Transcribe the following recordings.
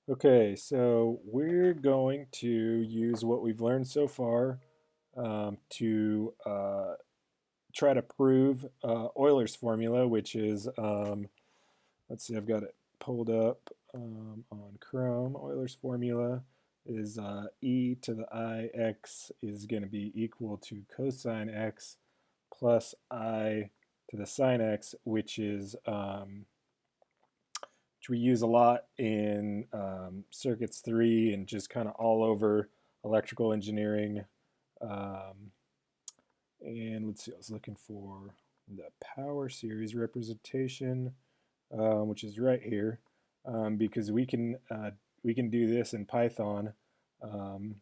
Okay, so we're going to use what we've learned so far to try to prove Euler's formula, which is, let's see, I've got it pulled up on Chrome. Euler's formula is e to the I x is going to be equal to cosine x plus I to the sine x, which we use a lot in circuits 3 and just kind of all over electrical engineering. Um, and let's see, I was looking for the power series representation, which is right here, because we can do this in Python, um,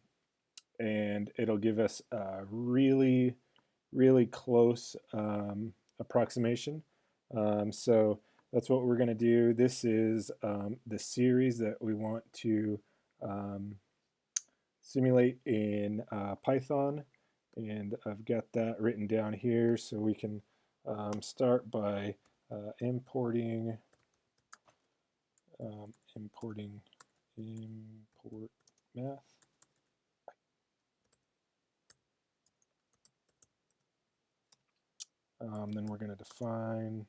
and it'll give us a really close approximation. So that's what we're going to do. This is the series that we want to um, simulate in Python, and I've got that written down here, so we can start by importing import math. Then we're going to define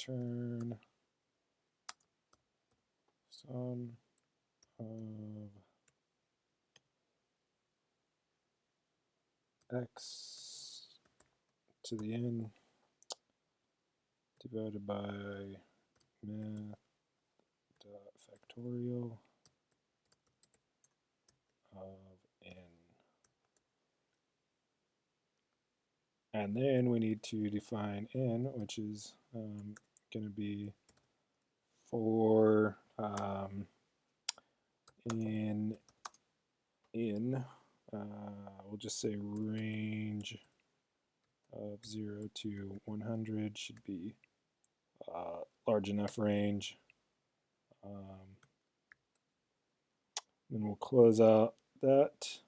return sum of x to the n divided by math dot factorial of n. And then we need to define n, which is going to be for in we'll just say range of 0 to 100 should be large enough range. Then we'll close out that.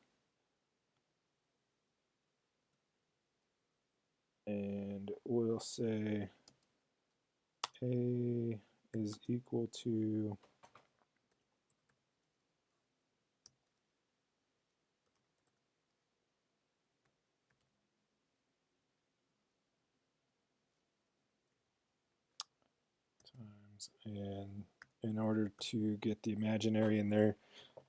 And we'll say A is equal to times, and in order to get the imaginary in there,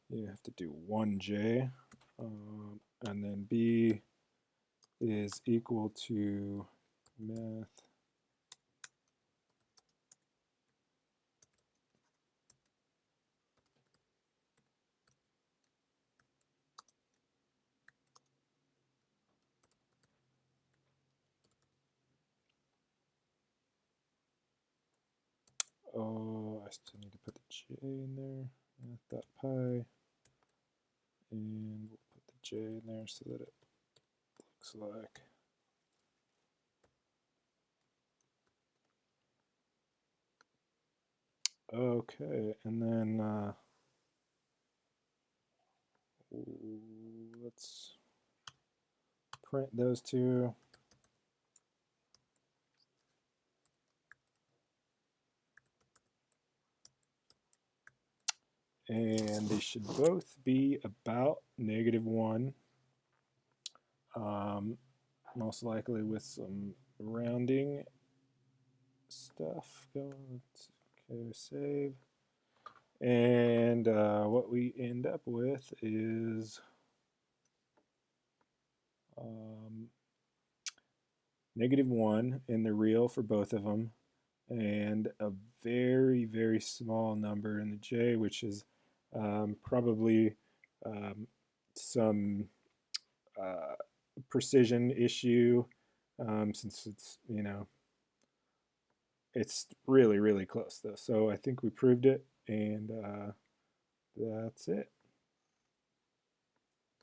you have to do 1j, and then B is equal to math I still need to put the j in there, math.py, and we'll put the j in there so that it looks like okay. And then let's print those two. And they should both be about -1, most likely with some rounding stuff going. Okay, save. And what we end up with is -1 in the real for both of them, and a very small number in the j, which is probably some precision issue, since it's really close though. So I think we proved it, and that's it.